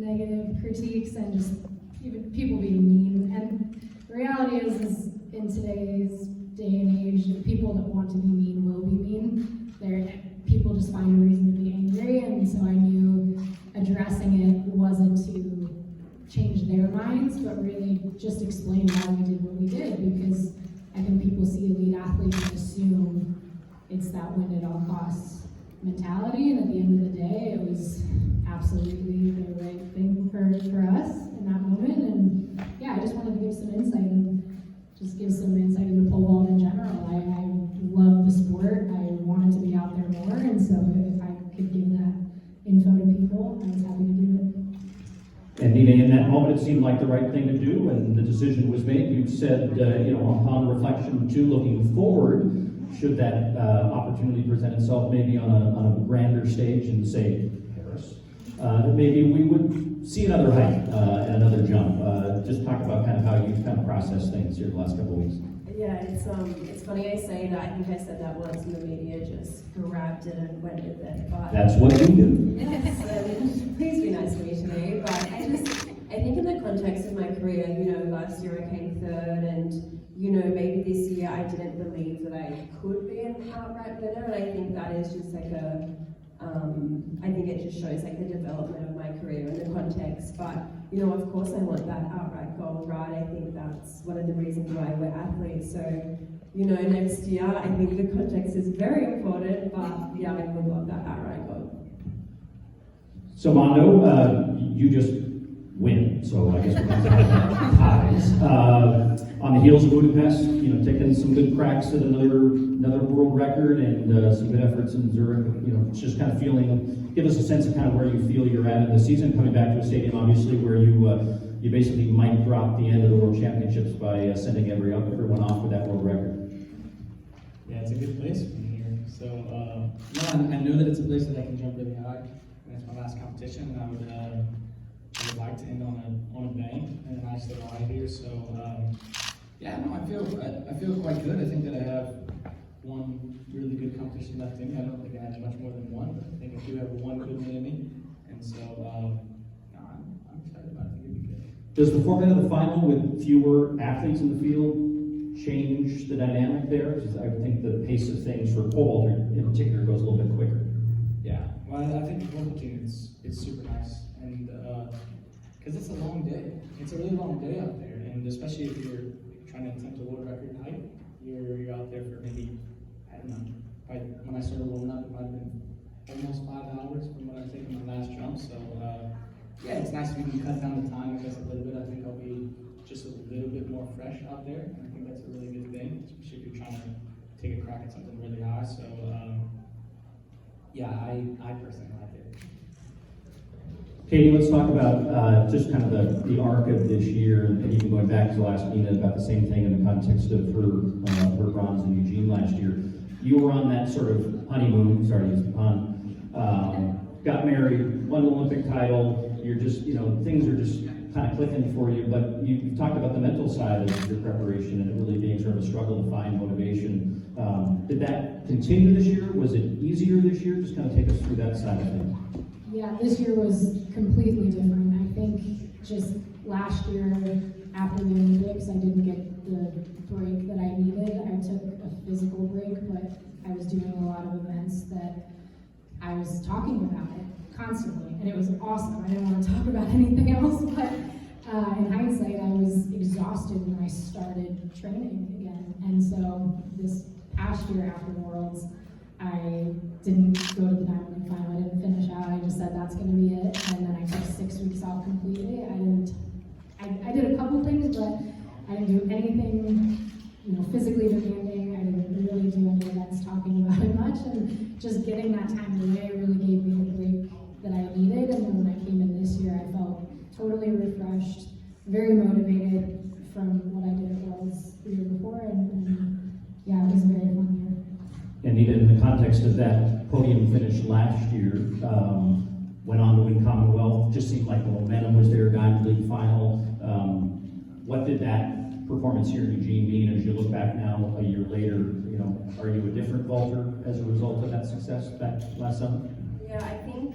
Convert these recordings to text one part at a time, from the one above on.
negative critiques and just even people being mean. And the reality is in today's day and age, the people that want to be mean will be mean. People just find a reason to be angry, and so I knew addressing it wasn't to change their minds, but really just explain why we did what we did, because I think people see elite athletes and assume it's that win at all costs mentality, and at the end of the day, it was absolutely the right thing for us in that moment. And yeah, I just wanted to give some insight and just give some insight into pole vault in general. I love the sport. I wanted to be out there more, and so if I could give that info to people, I was happy to do it. And Nina, in that moment, it seemed like the right thing to do, and the decision was made. You said, upon reflection too, looking forward, should that opportunity present itself maybe on a grander stage in, say, Paris, that maybe we would see another height and another jump. Just talk about kind of how you've kind of processed things here the last couple of weeks. Yeah, it's funny I say that. I think I said that once, and the media just grabbed it and went with it. But that's what you do. yes, please be nice to me today. But I think in the context of my career, last year I came third, and maybe this year I didn't believe that I could be an outright winner, and I think that is just like I think it just shows like the development of my career in the context. But of course I want that outright gold, right? I think that's one of the reasons why we're athletes. So next year I think the context is very important, but yeah, I would love that outright gold. So Mondo, you just win, so I guess we're going to have ties. On the heels of Budapest, taking some good cracks at another world record and some good efforts in Zurich. Just kind of give us a sense of kind of where you feel you're at in the season, coming back to a stadium obviously where you basically might drop the end of the World Championships by sending everyone off with that world record. Yeah, it's a good place from here. So I know that it's a place that I can jump really high, and it's my last competition, and I would like to end on a bang and a nice little high here. So I feel quite good. I think that I have one really good competition left in me. I don't think I have much more than one, but I think I do have one good one in me, and so I'm excited about it. I think it'll be good. Does the format of the final with fewer athletes in the field change the dynamic there? Because I would think the pace of things for pole vaulter in particular goes a little bit quicker. Yeah, well, I think the whole team it's super nice, and because it's a long day. It's a really long day out there, and especially if you're trying to attempt a world record height, you're out there for maybe, I don't know, probably when I started warming up, it might have been almost 5 hours from when I've taken my last jump. So yeah, it's nice if we can cut down the time, I guess, a little bit. I think I'll be just a little bit more fresh out there, and I think that's a really good thing, especially if you're trying to take a crack at something really high. So yeah, I personally like it. Katie, let's talk about just kind of the arc of this year, and even going back to last Nina about the same thing in the context of her bronze in Eugene last year. You were on that sort of honeymoon, sorry to use the pun, got married, won the Olympic title, you're just, things are just kind of clicking for you, but you've talked about the mental side of your preparation and it really being sort of a struggle to find motivation. Did that continue this year? Was it easier this year? Just kind of take us through that side of things. Yeah, this year was completely different. I think just last year after the Olympics, I didn't get the break that I needed. I took a physical break, but I was doing a lot of events that I was talking about it constantly, and it was awesome. I didn't want to talk about anything else, but in hindsight, I was exhausted when I started training again. And so this past year after Worlds, I didn't go to the Diamond League final. I didn't finish out. I just said that's going to be it, and then I took 6 weeks off completely. I did a couple things, but I didn't do anything, physically demanding. I didn't really do any events talking about it much, and just getting that time away really gave me the break that I needed. And then when I came in this year, I felt totally refreshed, very motivated from what I did at Worlds the year before, and yeah, it was a very fun year. And Nina, in the context of that podium finish last year, went on to win Commonwealth, just seemed like the momentum was there, Diamond League final. What did that performance here in Eugene mean as you look back now a year later? Are you a different vaulter as a result of that success back last summer? Yeah, I think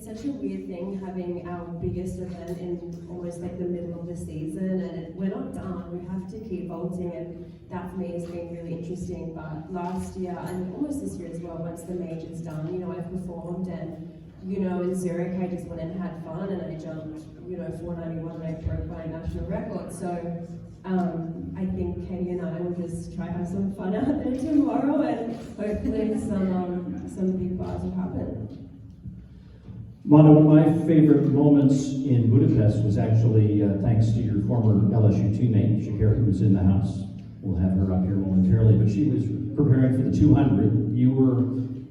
it's such a weird thing having our biggest event in almost like the middle of the season, and we're not done. We have to keep vaulting, and that for me has been really interesting. But last year, and almost this year as well, once the major's done, you know, I've performed, and you know, in Zurich, I just went and had fun, and I jumped, you know, 491, and I broke my national record. So I think Katie and I will just try to have some fun out there tomorrow, and hopefully some big bars will happen. Wanda, one of my favorite moments in Budapest was actually thanks to your former LSU teammate, Shakira, who was in the house. We'll have her up here momentarily, but she was preparing for the 200. You were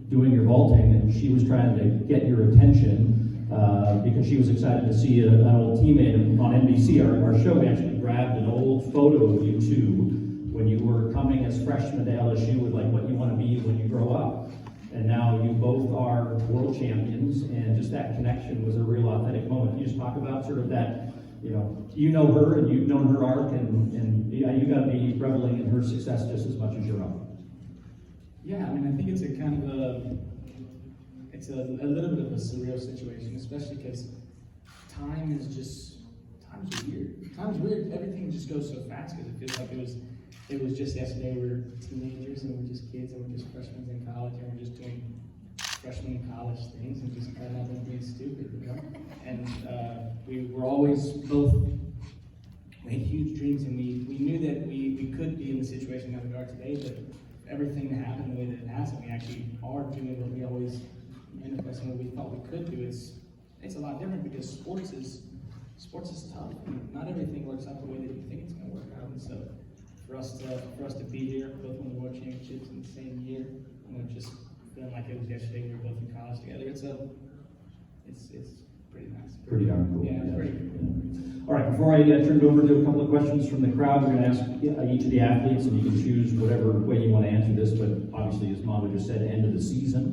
doing your vaulting, and she was trying to get your attention because she was excited to see an old teammate on NBC. Our show, we actually grabbed an old photo of you two when you were coming as freshmen to LSU with like what you want to be when you grow up. And now you both are world champions, and just that connection was a real authentic moment. Can you just talk about sort of that, you know her and you've known her arc, and yeah, you got to be reveling in her success just as much as your own. Yeah, I mean, I think it's a kind of a little bit of a surreal situation, especially because time's weird. Time's weird. Everything just goes so fast because it feels like it was just yesterday. We're teenagers and we're just kids and we're just freshmen in college and we're just doing freshman in college things and just kind of being stupid, you know. And we were always both. We had huge dreams, and we knew that we could be in the situation that we are today, but everything that happened the way that it has, and we actually are doing what we always manifested what we thought we could do. It's a lot different because sports is tough. Not everything works out the way that you think it's going to work out, and so for us to be here, both win world championships in the same year, and just feeling like it was yesterday, we were both in college together. It's pretty nice. Pretty darn cool. Yeah, it's pretty cool. All right, before I turn it over to a couple of questions from the crowd, we're going to ask each of the athletes, and you can choose whatever way you want to answer this, but obviously, as Wanda just said, end of the season.